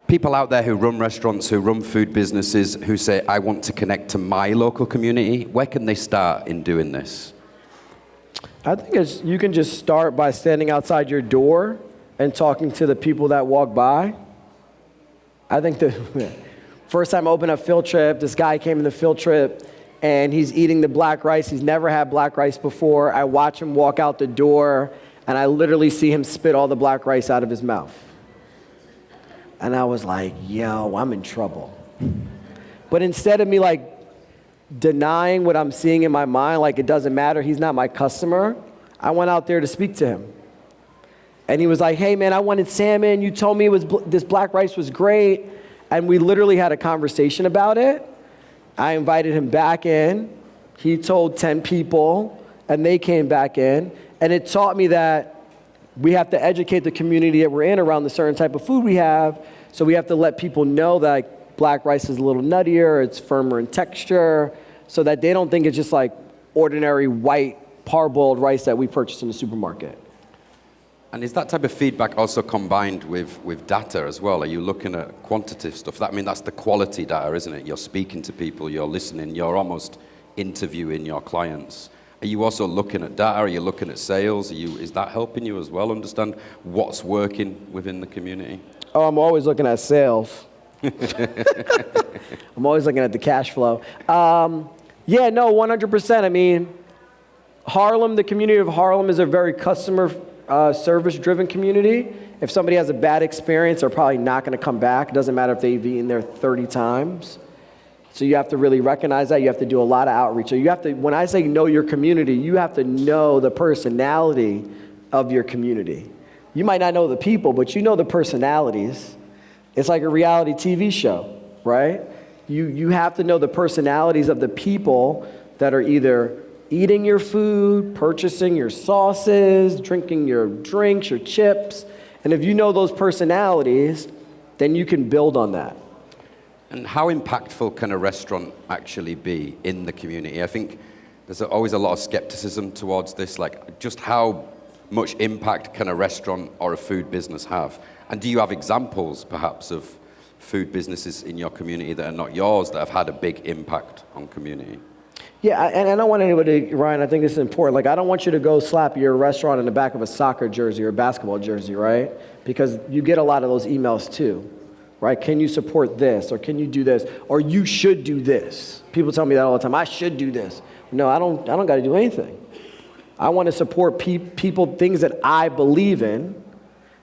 People out there who run restaurants, who run food businesses, who say, I want to connect to my local community, where can they start in doing this? I think you can just start by standing outside your door and talking to the people that walk by. I think the first time I opened up Field Trip, this guy came in the Field Trip and he's eating the black rice. He's never had black rice before. I watch him walk out the door and I literally see him spit all the black rice out of his mouth. And I was like, yo, I'm in trouble. But instead of me like denying what I'm seeing in my mind, like it doesn't matter, he's not my customer, I went out there to speak to him. And he was like, hey man, I wanted salmon. You told me this black rice was great. And we literally had a conversation about it. I invited him back in. He told 10 people and they came back in. And it taught me that we have to educate the community that we're in around the certain type of food we have. So we have to let people know that black rice is a little nuttier, it's firmer in texture, so that they don't think it's just like ordinary white parboiled rice that we purchase in the supermarket. And is that type of feedback also combined with data as well? Are you looking at quantitative stuff? That's the quality data, isn't it? You're speaking to people, you're listening, you're almost interviewing your clients. Are you also looking at data? Are you looking at sales? Is that helping you as well understand what's working within the community? Oh, I'm always looking at sales. I'm always looking at the cash flow. Yeah, no, 100%. I mean, Harlem, the community of Harlem is a very customer service-driven community. If somebody has a bad experience, they're probably not going to come back. It doesn't matter if they've eaten there 30 times. So you have to really recognize that. You have to do a lot of outreach. So you have to, when I say know your community, you have to know the personality of your community. You might not know the people, but you know the personalities. It's like a reality TV show, right? You have to know the personalities of the people that are either eating your food, purchasing your sauces, drinking your drinks, your chips. And if you know those personalities, then you can build on that. And how impactful can a restaurant actually be in the community? I think there's always a lot of skepticism towards this, like just how much impact can a restaurant or a food business have? And do you have examples, perhaps, of food businesses in your community that are not yours that have had a big impact on community? Yeah, and I don't want anybody, Ryan, I think this is important. Like, I don't want you to go slap your restaurant in the back of a soccer jersey or a basketball jersey, right? Because you get a lot of those emails too. Right? Can you support this? Or can you do this? Or you should do this. People tell me that all the time. I should do this. No, I don't got to do anything. I want to support people, things that I believe in.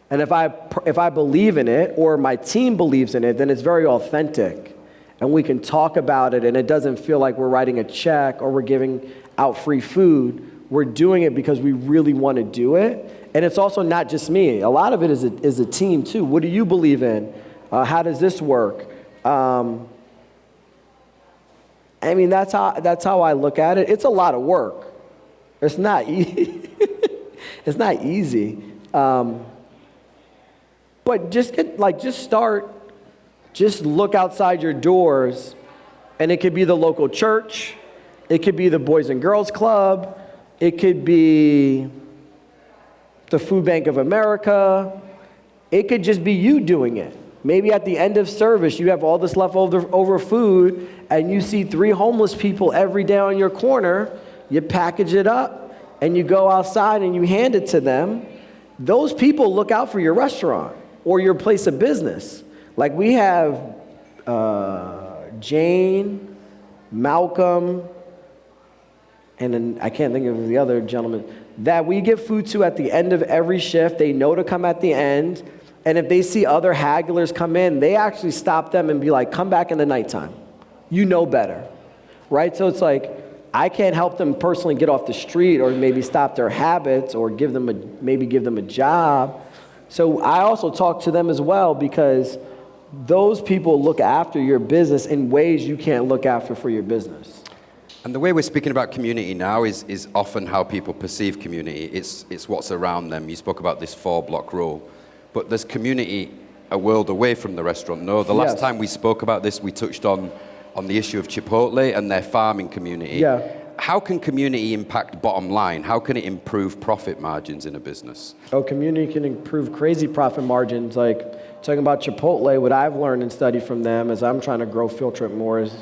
And if I believe in it or my team believes in it, then it's very authentic. And we can talk about it and it doesn't feel like we're writing a check or we're giving out free food. We're doing it because we really want to do it. And it's also not just me. A lot of it is a team too. What do you believe in? How does this work? I mean, that's how I look at it. It's a lot of work. It's not easy. It's not easy. But just look outside your doors, and it could be the local church, it could be the Boys and Girls Club, it could be the Food Bank of America, it could just be you doing it. Maybe at the end of service, you have all this leftover food, and you see 3 homeless people every day on your corner. You package it up, and you go outside and you hand it to them. Those people look out for your restaurant or your place of business. Like we have Jane, Malcolm, and then I can't think of the other gentleman, that we give food to at the end of every shift. They know to come at the end. And if they see other hagglers come in, they actually stop them and be like, come back in the nighttime. You know better, right? So it's like, I can't help them personally get off the street or maybe stop their habits or give them a job. So I also talk to them as well because those people look after your business in ways you can't look after for your business. And the way we're speaking about community now is often how people perceive community. It's what's around them. You spoke about this 4-block rule. But there's community a world away from the restaurant. No, the last time we spoke about this, we touched on the issue of Chipotle and their farming community. Yeah. how can community impact bottom line? How can it improve profit margins in a business? Oh, community can improve crazy profit margins. Like talking about Chipotle, what I've learned and studied from them as I'm trying to grow Field Trip more is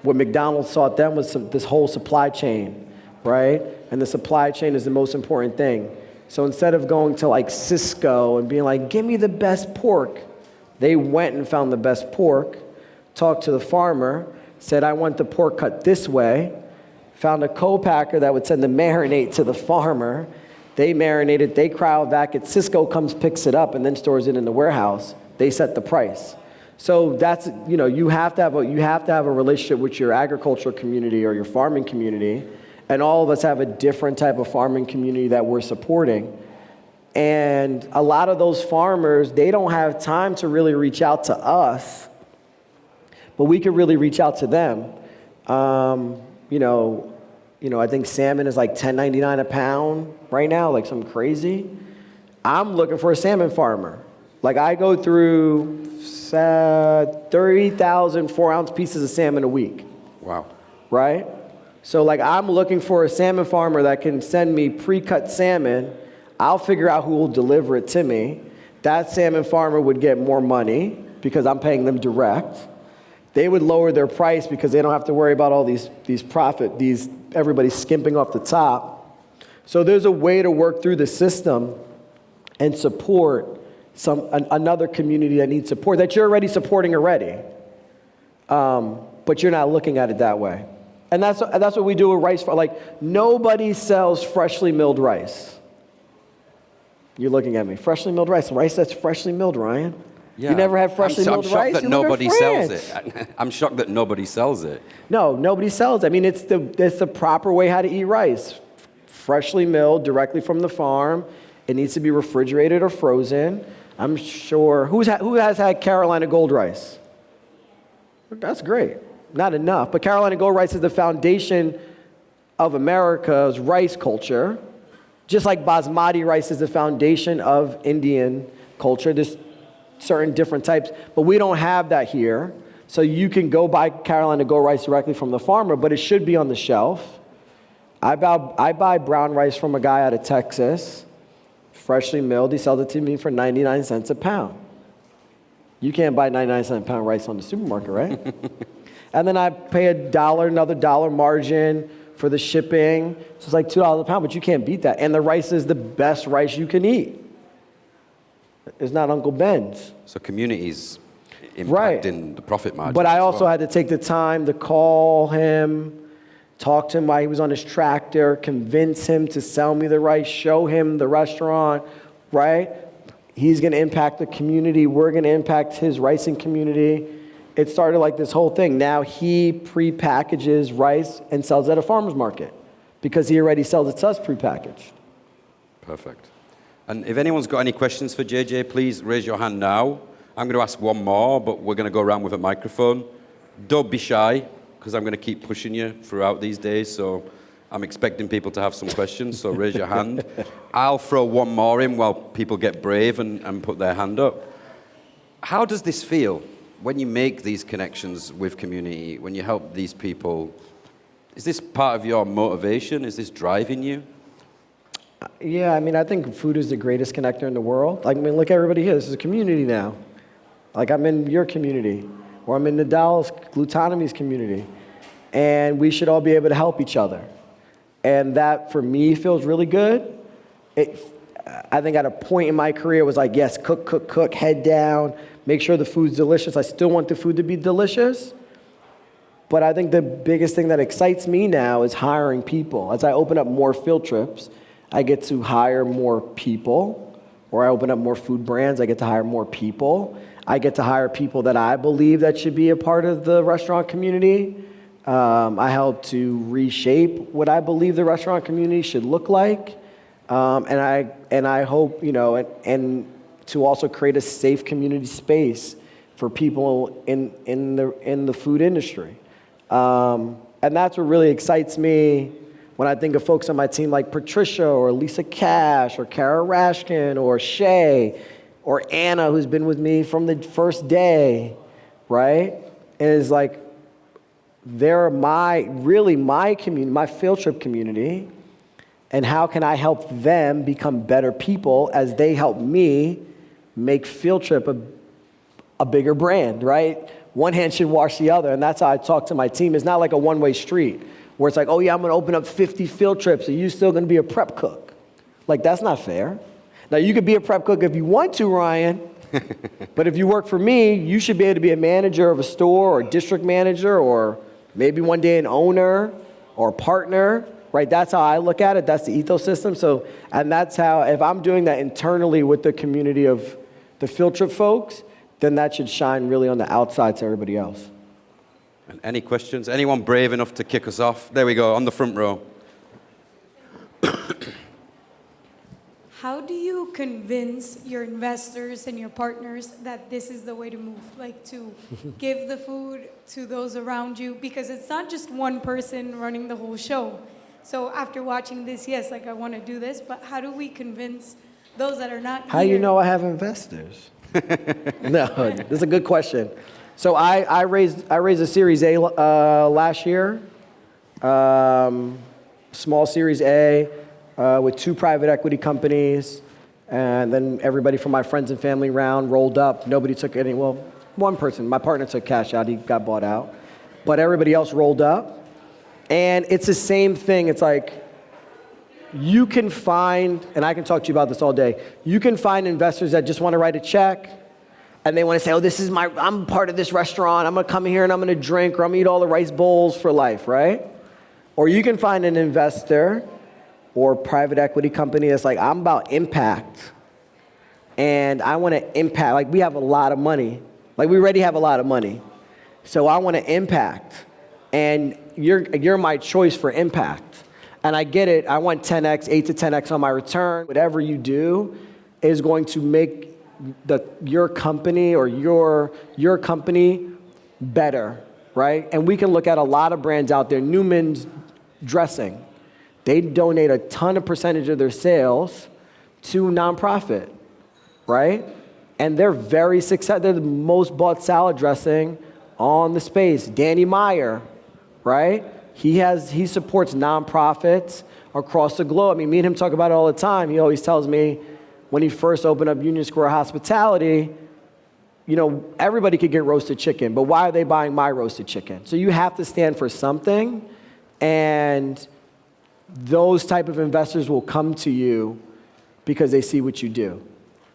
what McDonald's taught them was this whole supply chain, right? And the supply chain is the most important thing. So instead of going to like Cisco and being like, give me the best pork, they went and found the best pork, talked to the farmer, said, I want the pork cut this way, found a co-packer that would send the marinade to the farmer. They marinate it, they cryovac it, Cisco comes, picks it up, and then stores it in the warehouse. They set the price. So that's, you have to have a relationship with your agricultural community or your farming community, and all of us have a different type of farming community that we're supporting. And a lot of those farmers, they don't have time to really reach out to us, but we could really reach out to them. I think salmon is like $10.99 a pound right now, like something crazy. I'm looking for a salmon farmer. Like I go through 30,000 4-ounce pieces of salmon a week. Wow. Right? So like I'm looking for a salmon farmer that can send me pre-cut salmon. I'll figure out who will deliver it to me. That salmon farmer would get more money because I'm paying them direct. They would lower their price because they don't have to worry about all these everybody skimping off the top. So there's a way to work through the system and support another community that needs support that you're already supporting already, but you're not looking at it that way. And that's what we do with rice. Like nobody sells freshly milled rice. You're looking at me. Freshly milled rice that's freshly milled, Ryan. Yeah. You never had freshly milled rice? I'm shocked that nobody sells it. I'm shocked that nobody sells it. No, nobody sells it. I mean, it's the proper way how to eat rice. Freshly milled, directly from the farm. It needs to be refrigerated or frozen. I'm sure. Who has had Carolina Gold rice? That's great. Not enough. But Carolina Gold rice is the foundation of America's rice culture. Just like basmati rice is the foundation of Indian culture. There's certain different types, but we don't have that here. So you can go buy Carolina Gold rice directly from the farmer, but it should be on the shelf. I buy brown rice from a guy out of Texas, freshly milled. He sells it to me for 99 cents a pound. You can't buy 99 cent a pound rice on the supermarket, right? And then I pay another dollar margin for the shipping. So it's like $2 a pound, but you can't beat that. And the rice is the best rice you can eat. It's not Uncle Ben's. So communities impacting the profit margin. But I also had to take the time to call him, talk to him while he was on his tractor, convince him to sell me the rice, show him the restaurant, right? He's going to impact the community. We're going to impact his ricing community. It started like this whole thing. Now he pre-packages rice and sells it at a farmer's market because he already sells it to us pre-packaged. Perfect. And if anyone's got any questions for JJ, please raise your hand now. I'm going to ask one more, but we're going to go around with a microphone. Don't be shy, because I'm going to keep pushing you throughout these days, so I'm expecting people to have some questions, so raise your hand. I'll throw one more in while people get brave and put their hand up. How does this feel when you make these connections with community, when you help these people? Is this part of your motivation? Is this driving you? Yeah, I mean, I think food is the greatest connector in the world. Like, I mean, look at everybody here. This is a community now. Like, I'm in your community, or I'm in Nadal's Glutonomy's community, and we should all be able to help each other. And that, for me, feels really good. I think at a point in my career, it was like, yes, cook, head down, make sure the food's delicious. I still want the food to be delicious. But I think the biggest thing that excites me now is hiring people. As I open up more field trips, I get to hire more people, or I open up more food brands, I get to hire more people. I get to hire people that I believe that should be a part of the restaurant community. I help to reshape what I believe the restaurant community should look like. And I hope, and to also create a safe community space for people in the food industry. And that's what really excites me when I think of folks on my team like Patricia or Lisa Cash or Kara Rashkin or Shay or Anna, who's been with me from the first day, right? And it's like, they're my community, my field trip community, and how can I help them become better people as they help me make Field Trip a bigger brand, right? One hand should wash the other, and that's how I talk to my team. It's not like a one-way street where it's like, oh yeah, I'm gonna open up 50 field trips, and you're still gonna be a prep cook. Like, that's not fair. Now, you could be a prep cook if you want to, Ryan, but if you work for me, you should be able to be a manager of a store or district manager or maybe one day an owner or a partner, right? That's how I look at it. That's the ethos system. So, and that's how, if I'm doing that internally with the community of the field trip folks, then that should shine really on the outside to everybody else. And any questions? Anyone brave enough to kick us off? There we go, on the front row. How do you convince your investors and your partners that this is the way to move? Like, to give the food to those around you? Because it's not just one person running the whole show. So after watching this, yes, like, I want to do this, but how do we convince those that are not here? How do you know I have investors? No, that's a good question. So I raised a Series A last year, small Series A, with 2 private equity companies, and then everybody from my friends and family round rolled up. Nobody took any, well, one person, my partner took cash out, he got bought out, but everybody else rolled up. And it's the same thing. It's like, you can find, and I can talk to you about this all day, you can find investors that just want to write a check, and they want to say, oh, this is I'm part of this restaurant, I'm going to come here and I'm going to drink, or I'm going to eat all the rice bowls for life, right? Or you can find an investor or private equity company that's like, I'm about impact, and I want to impact, like, we have a lot of money. Like, we already have a lot of money. So I want to impact, and you're my choice for impact. And I get it, I want 10x, 8 to 10x on my return. Whatever you do is going to make your company or your company better, right? And we can look at a lot of brands out there. Newman's Dressing, they donate a ton of percentage of their sales to nonprofit, right? And they're very successful. They're the most bought salad dressing on the space. Danny Meyer, right? He supports nonprofits across the globe. I mean, me and him talk about it all the time. He always tells me when he first opened up Union Square Hospitality, you know, everybody could get roasted chicken, but why are they buying my roasted chicken? So you have to stand for something, and those type of investors will come to you because they see what you do.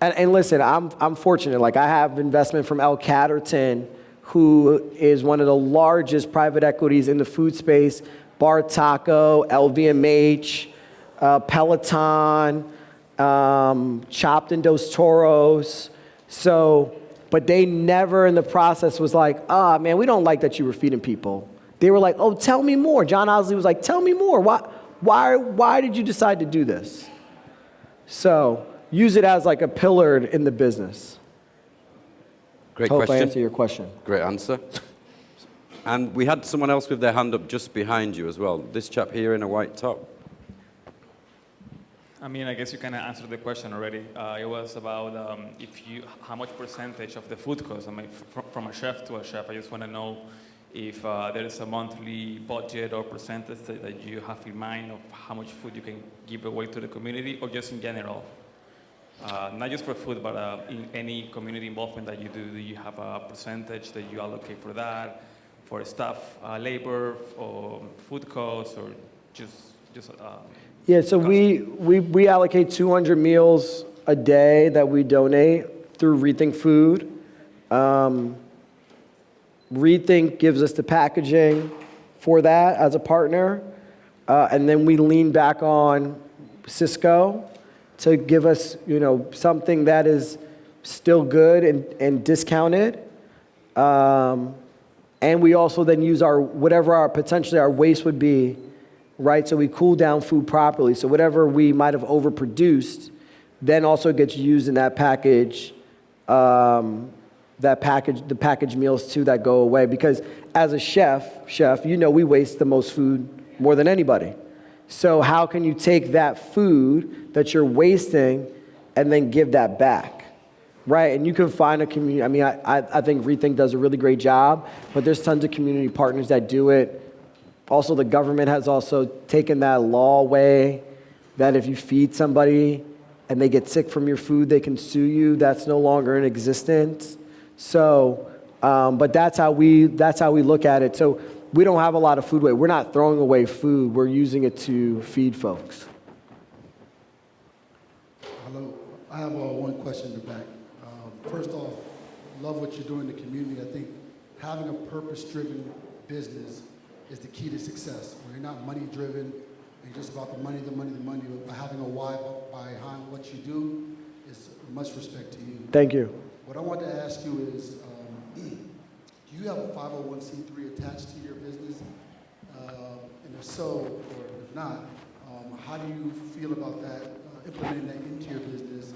And listen, I'm fortunate. Like, I have investment from L. Catterton, who is one of the largest private equities in the food space, Bar Taco, LVMH, Peloton, Chopped and Dos Toros. So, but they never in the process was like, man, we don't like that you were feeding people. They were like, oh, tell me more. John Osley was like, tell me more. Why did you decide to do this? So use it as like a pillar in the business. Great Hope question. I answer your question. Great answer. And we had someone else with their hand up just behind you as well. This chap here in a white top. I mean, I guess you kind of answered the question already. It was about how much percentage of the food cost. I mean, from a chef to a chef, I just want to know if there is a monthly budget or percentage that you have in mind of how much food you can give away to the community, or just in general. Not just for food, but in any community involvement that you do you have a percentage that you allocate for that, for staff, labor, or food costs, or just yeah, so we allocate 200 meals a day that we donate through Rethink Food. Rethink gives us the packaging for that as a partner, and then we lean back on Cisco to give us, you know, something that is still good and discounted. And we also then use whatever potentially our waste would be, right? So we cool down food properly. So whatever we might have overproduced then also gets used in that package, the packaged meals too that go away. Because as a chef, you know we waste the most food more than anybody. So how can you take that food that you're wasting and then give that back, Right, and you can find a community. I mean, I think Rethink does a really great job, but there's tons of community partners that do it. Also, the government has also taken that law away that if you feed somebody and they get sick from your food, they can sue you. That's no longer in existence. So, but that's how we look at it. So we don't have a lot of food waste. We're not throwing away food. We're using it to feed folks. Hello. I have one question in the back. First off, love what you're doing in the community. I think having a purpose-driven business is the key to success. Where you're not money-driven and just about the money, but having a why behind what you do is much respect to you. Thank you. What I want to ask you is, do you have a 501c3 attached to your business? And if so, or if not, how do you feel about that, implementing that into your business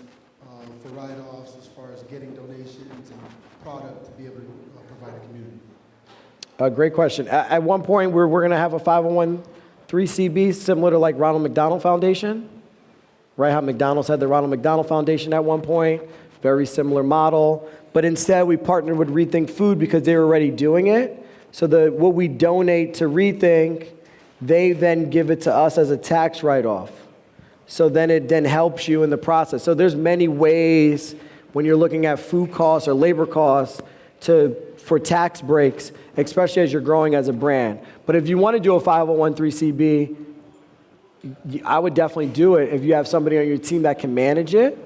for write-offs as far as getting donations and product to be able to provide a community? Great question. At one point, we're going to have a 501(c)(3) similar to like Ronald McDonald Foundation, right? How McDonald's had the Ronald McDonald Foundation at one point, very similar model. But instead, we partnered with Rethink Food because they were already doing it. So what we donate to Rethink, they then give it to us as a tax write-off. So then it then helps you in the process. So there's many ways when you're looking at food costs or labor costs for tax breaks, especially as you're growing as a brand. But if you want to do a 501(c)(3), I would definitely do it if you have somebody on your team that can manage it.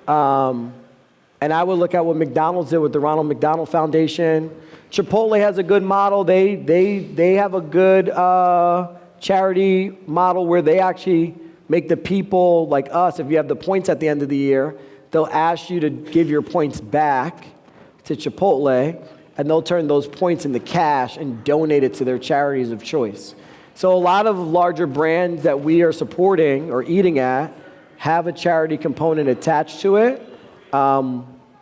And I would look at what McDonald's did with the Ronald McDonald Foundation. Chipotle has a good model. They have a good charity model where they actually make the people like us, if you have the points at the end of the year, they'll ask you to give your points back to Chipotle, and they'll turn those points into cash and donate it to their charities of choice. So a lot of larger brands that we are supporting or eating at have a charity component attached to it.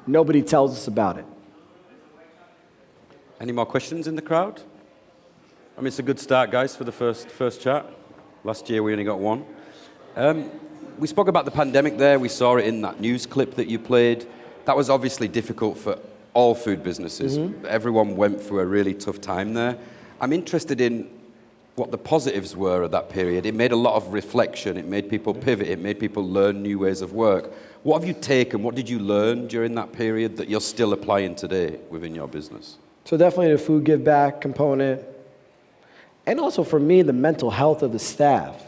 Nobody tells us about it. Any more questions in the crowd? I mean, it's a good start, guys, for the first chat. Last year, we only got one. We spoke about the pandemic there. We saw it in that news clip that you played. That was obviously difficult for all food businesses. Mm-hmm. Everyone went through a really tough time there. I'm interested in what the positives were of that period. It made a lot of reflection. It made people pivot. It made people learn new ways of work. What have you taken? What did you learn during that period that you're still applying today within your business? So definitely the food give back component. And also for me, the mental health of the staff.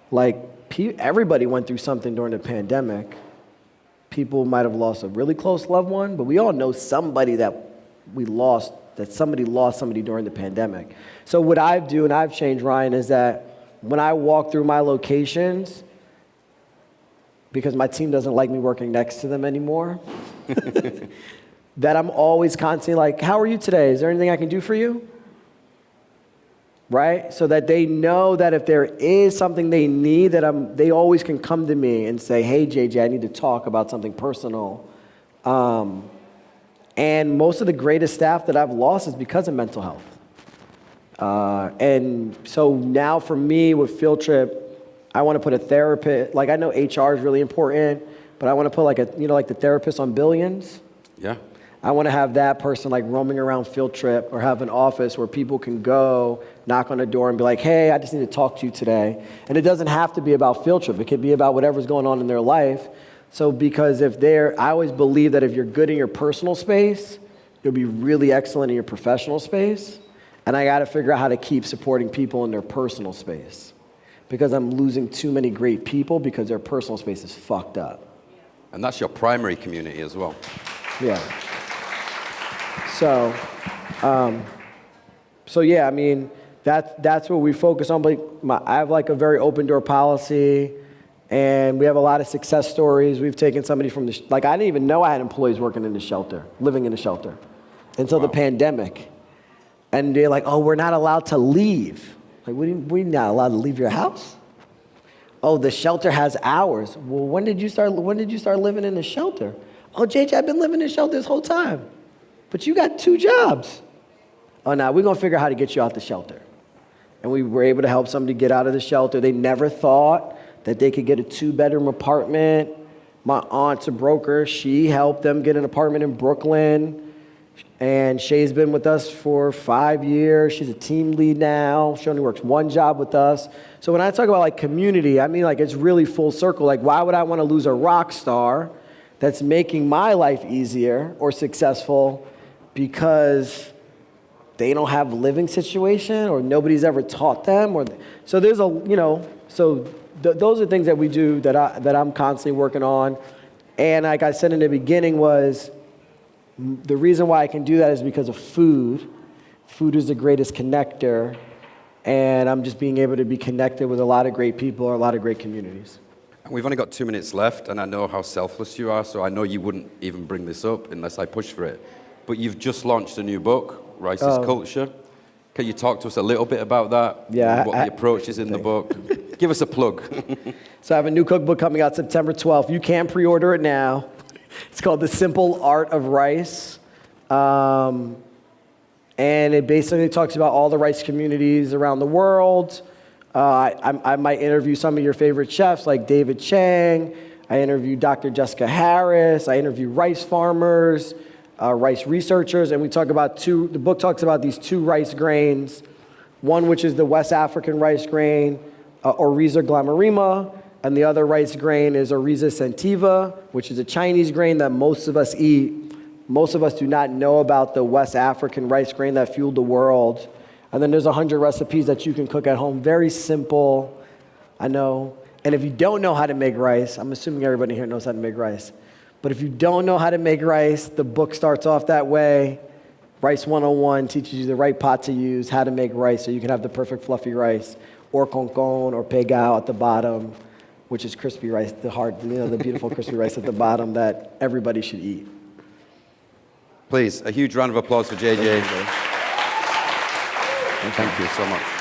Like, everybody went through something during the pandemic. People might have lost a really close loved one, but we all know somebody that somebody lost somebody during the pandemic. So what I do, and I've changed, Ryan, is that when I walk through my locations, because my team doesn't like me working next to them anymore, that I'm always constantly like, how are you today? Is there anything I can do for you? Right? So that they know that if there is something they need, that they always can come to me and say, hey, JJ, I need to talk about something personal. And most of the greatest staff that I've lost is because of mental health. And so now for me with Field Trip, I want to put a therapist, like I know HR is really important, but I want to put like like the therapist on Billions. Yeah. I want to have that person like roaming around Field Trip or have an office where people can go, knock on the door and be like, hey, I just need to talk to you today. And it doesn't have to be about Field Trip. It could be about whatever's going on in their life. So because I always believe that if you're good in your personal space, you'll be really excellent in your professional space. And I got to figure out how to keep supporting people in their personal space because I'm losing too many great people because their personal space is fucked up. And that's your primary community as well. Yeah. So yeah, I mean, that's what we focus on. But I have like a very open door policy, and we have a lot of success stories. We've taken somebody from I didn't even know I had employees working in the shelter, living in the shelter, until the pandemic. And they're like, oh, we're not allowed to leave. Like, we're not allowed to leave your house? Oh, the shelter has hours. Well, when did you start living in the shelter? Oh, JJ, I've been living in the shelter this whole time. But you got 2 jobs. Oh, now we're going to figure out how to get you out the shelter. And we were able to help somebody get out of the shelter. They never thought that they could get a 2-bedroom apartment My aunt's a broker. She helped them get an apartment in Brooklyn. And Shay's been with us for 5 years. She's a team lead now. She only works one job with us. So when I talk about like community, I mean like it's really full circle. Like why would I want to lose a rock star that's making my life easier or successful because they don't have a living situation or nobody's ever taught them? So there's those are things that we do that I'm constantly working on. And like I said in the beginning was, the reason why I can do that is because of food. Food is the greatest connector, and I'm just being able to be connected with a lot of great people or a lot of great communities. We've only got 2 minutes left, and I know how selfless you are, so I know you wouldn't even bring this up unless I push for it. But you've just launched a new book, Rice is Culture. Can you talk to us a little bit about that? Yeah. What the approach is in the book? Give us a plug. So I have a new cookbook coming out September 12th. You can pre-order it now. It's called The Simple Art of Rice. And it basically talks about all the rice communities around the world. I might interview some of your favorite chefs like David Chang. I interview Dr. Jessica Harris. I interview rice farmers, rice researchers. And we talk about the book talks about these 2 rice grains. One which is the West African rice grain, Oryza glamarima. And the other rice grain is Oryza sativa, which is a Chinese grain that most of us eat. Most of us do not know about the West African rice grain that fueled the world. And then there's 100 recipes that you can cook at home. Very simple, I know. And if you don't know how to make rice, I'm assuming everybody here knows how to make rice. But if you don't know how to make rice, the book starts off that way. Rice 101 teaches you the right pot to use, how to make rice so you can have the perfect fluffy rice, or concon or pegao at the bottom, which is crispy rice, the beautiful crispy rice at the bottom that everybody should eat. Please, a huge round of applause for JJ. Thank you so much.